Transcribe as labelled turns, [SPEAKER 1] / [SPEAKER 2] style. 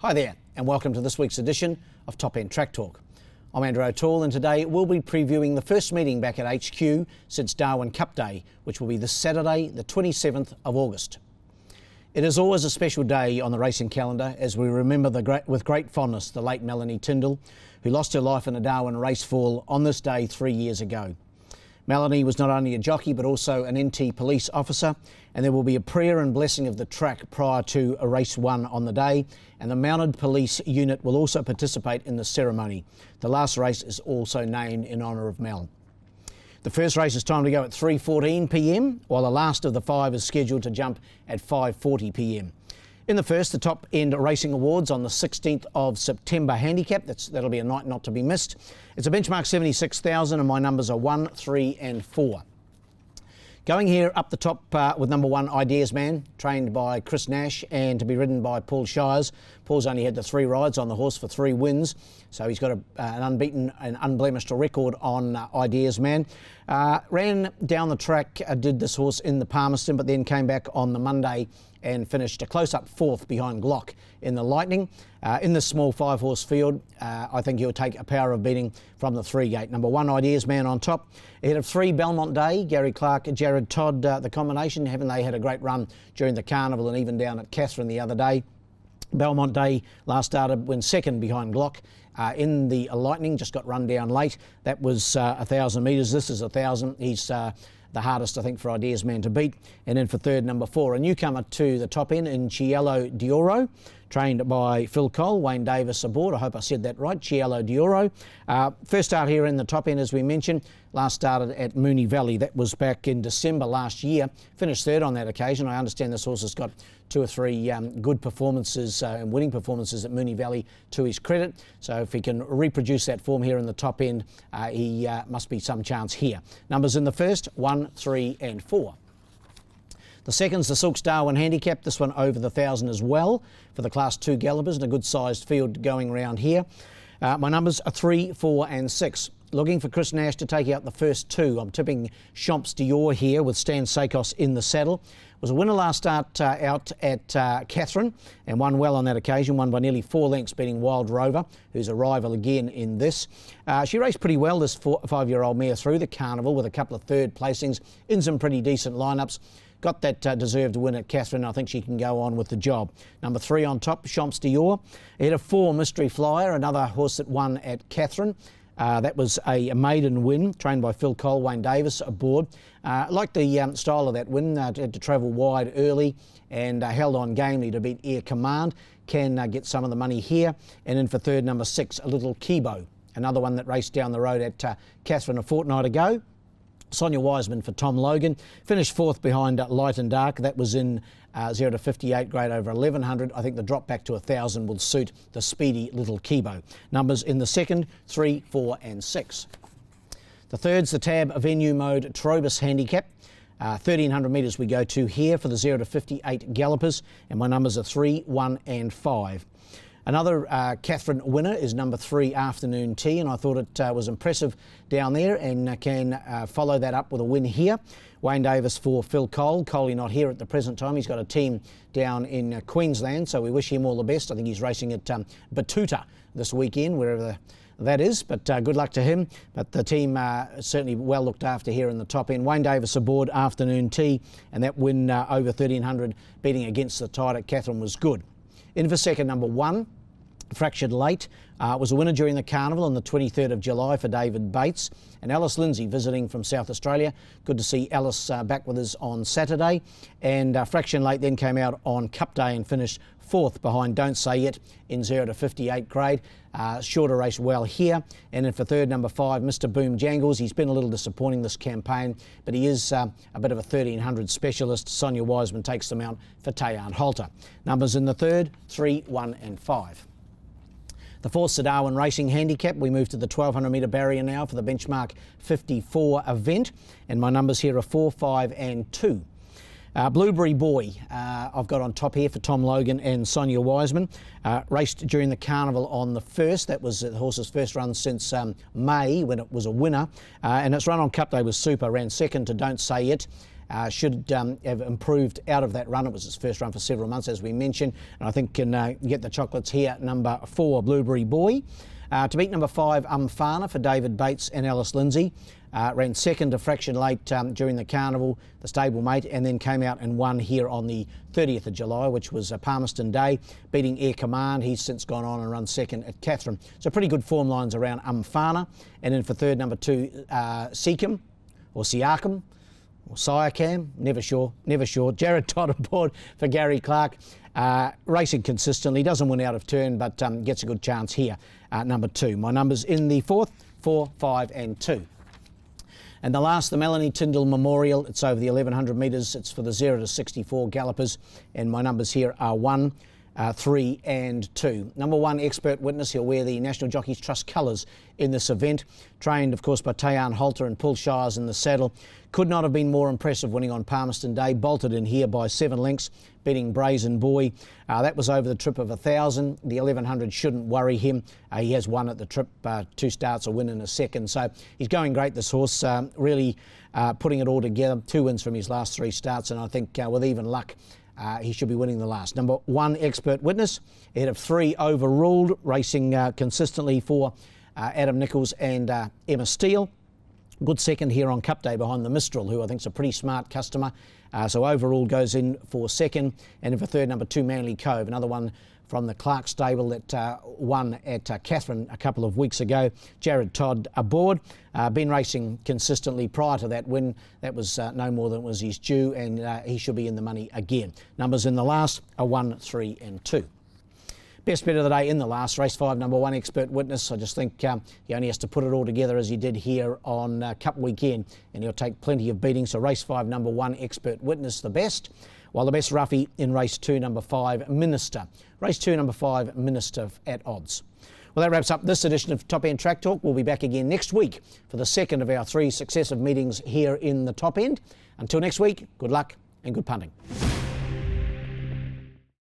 [SPEAKER 1] Hi there, and welcome to this week's edition of Top End Track Talk. I'm Andrew O'Toole, and today we'll be previewing the first meeting back at HQ since Darwin Cup Day, which will be this Saturday, the 27th of August. It is always a special day on the racing calendar as we remember with great fondness the late Melanie Tyndall, who lost her life in a Darwin race fall on this day 3 years ago. Melanie was not only a jockey but also an NT police officer, and there will be a prayer and blessing of the track prior to a race one on the day, and the mounted police unit will also participate in the ceremony. The last race is also named in honour of Mel. The first race is timed to go at 3:14 p.m, while the last of the five is scheduled to jump at 5:40 p.m. In the first, the Top End Racing Awards on the 16th of September handicap. That'll be a night not to be missed. It's a benchmark 76,000 and my numbers are 1, 3 and 4. Going here up the top with number 1, Ideas Man, trained by Chris Nash and to be ridden by Paul Shires. Paul's only had the 3 rides on the horse for 3 wins, so he's got an unbeaten and unblemished record on Ideas Man. Ran down the track, did this horse in the Palmerston, but then came back on the Monday and finished a close-up 4th behind Glock in the Lightning. In this small 5-horse field, I think he'll take a power of beating from the 3 gate. Number 1, Ideas Man on top. Ahead of 3, Belmont Day, Gary Clark, Jared Todd, the combination. Haven't they had a great run during the carnival and even down at Catherine the other day? Belmont Day last started when 2nd behind Glock. In the Lightning, just got run down late. That was 1,000 metres. This is 1,000. He's the hardest, I think, for Ideas Man to beat. And then for third, number 4, a newcomer to the top end in Cielo d'Oro, trained by Phil Cole, Wayne Davis aboard. I hope I said that right, Cielo d'Oro. First start here in the top end, as we mentioned, last started at Moonee Valley. That was back in December last year. Finished third on that occasion. I understand this horse has got 2 or 3 good performances and winning performances at Moonee Valley to his credit. So if he can reproduce that form here in the top end, he must be some chance here. Numbers in the first, 1, 3 and 4. The second's the Silks Darwin handicap, this one over the 1,000 as well for the Class 2 gallopers, and a good sized field going around here. My numbers are 3, 4 and 6. Looking for Chris Nash to take out the first 2. I'm tipping Champs Dior here with Stan Sakos in the saddle. Was a winner last start out at Catherine and won well on that occasion, won by nearly 4 lengths, beating Wild Rover, who's a rival again in this. She raced pretty well, this 5-year-old mare, through the carnival with a couple of third placings in some pretty decent lineups. Got that deserved win at Catherine. I think she can go on with the job. Number 3 on top, Champs Dior. Ahead of 4, Mystery Flyer, another horse that won at Catherine. That was a maiden win, trained by Phil Cole, Wayne Davis aboard. Like the style of that win, had to travel wide early and held on gamely to beat Air Command. Can get some of the money here. And then for third, number 6, a Little Kibo, another one that raced down the road at Catherine a fortnight ago. Sonia Wiseman for Tom Logan. Finished 4th behind Light and Dark. That was in 0 to 58 grade over 1100. I think the drop back to 1,000 will suit the speedy Little Kibo. Numbers in the second, 3, 4 and 6. The third's the Tab Venue Mode Trobus handicap. 1,300 metres we go to here for the 0 to 58 gallopers, and my numbers are 3, 1 and 5. Another Catherine winner is number 3, Afternoon Tea, and I thought it was impressive down there and can follow that up with a win here. Wayne Davis for Phil Cole. Coley not here at the present time. He's got a team down in Queensland, so we wish him all the best. I think he's racing at Batuta this weekend, wherever that is, but good luck to him. But the team certainly well looked after here in the top end. Wayne Davis aboard, Afternoon Tea, and that win over 1,300 beating against the tide at Catherine was good. In for second, number 1. Fractured Late was a winner during the carnival on the 23rd of July for David Bates. And Alice Lindsay visiting from South Australia. Good to see Alice back with us on Saturday. And Fractured Late then came out on Cup Day and finished 4th behind Don't Say It in 0 to 58 grade. Shorter race well here. And then for third, number 5, Mr. Boom Jangles. He's been a little disappointing this campaign, but he is a bit of a 1,300 specialist. Sonia Wiseman takes them out for Tayan Halter. Numbers in the third, 3, 1 and 5. The fourth, the Darwin Racing handicap. We move to the 1,200 metre barrier now for the benchmark 54 event. And my numbers here are 4, 5 and 2. Blueberry Boy, I've got on top here for Tom Logan and Sonia Wiseman. Raced during the carnival on the 1st. That was the horse's first run since May when it was a winner. And its run on Cup Day was super. Ran 2nd to Don't Say It. should have improved out of that run. It was his first run for several months, as we mentioned, and I think can get the chocolates here. Number 4, Blueberry Boy. To beat number 5, Umfana for David Bates and Alice Lindsay. Ran second a fraction late during the carnival, the stablemate, and then came out and won here on the 30th of July, which was Palmerston Day, beating Air Command. He's since gone on and run second at Catherine. So pretty good form lines around Umfana. And then for third, number 2, Seacom, or Siakam, or Siakam, never sure. Jared Todd aboard for Gary Clark. Racing consistently, doesn't win out of turn, but gets a good chance here, number 2. My numbers in the 4th, 4, 5 and 2. And the last, the Melanie Tyndall Memorial. It's over the 1100 metres. It's for the 0 to 64 gallopers. And my numbers here are 1, 3 and 2. Number 1, Expert Witness. He'll wear the National Jockeys Trust colours in this event. Trained, of course, by Tayan Halter and Paul Shires in the saddle. Could not have been more impressive winning on Palmerston Day. Bolted in here by 7 lengths, beating Brazen Boy. That was over the trip of 1,000. The 1100 shouldn't worry him. He has won at the trip, 2 starts, a win in a second. So he's going great, this horse, really putting it all together. 2 wins from his last 3 starts, and I think with even luck, he should be winning the last. Number 1, Expert Witness, ahead of 3, Overruled, racing consistently for Adam Nichols and Emma Steele. Good second here on Cup Day behind the Mistral, who I think is a pretty smart customer. So Overruled goes in for second. And then for third, number 2, Manly Cove, another one from the Clark stable that won at Catherine a couple of weeks ago. Jared Todd aboard. Been racing consistently prior to that win. That was no more than was his due, and he should be in the money again. Numbers in the last are 1, 3 and 2. Best bet of the day in the last, race 5, number 1, Expert Witness. I just think he only has to put it all together as he did here on Cup Weekend, and he'll take plenty of beatings. So race 5, number 1, Expert Witness, the best. While the best roughie in race 2, number 5, Minister. Race 2, number 5, Minister at odds. Well, that wraps up this edition of Top End Track Talk. We'll be back again next week for the second of our 3 successive meetings here in the Top End. Until next week, good luck and good punting.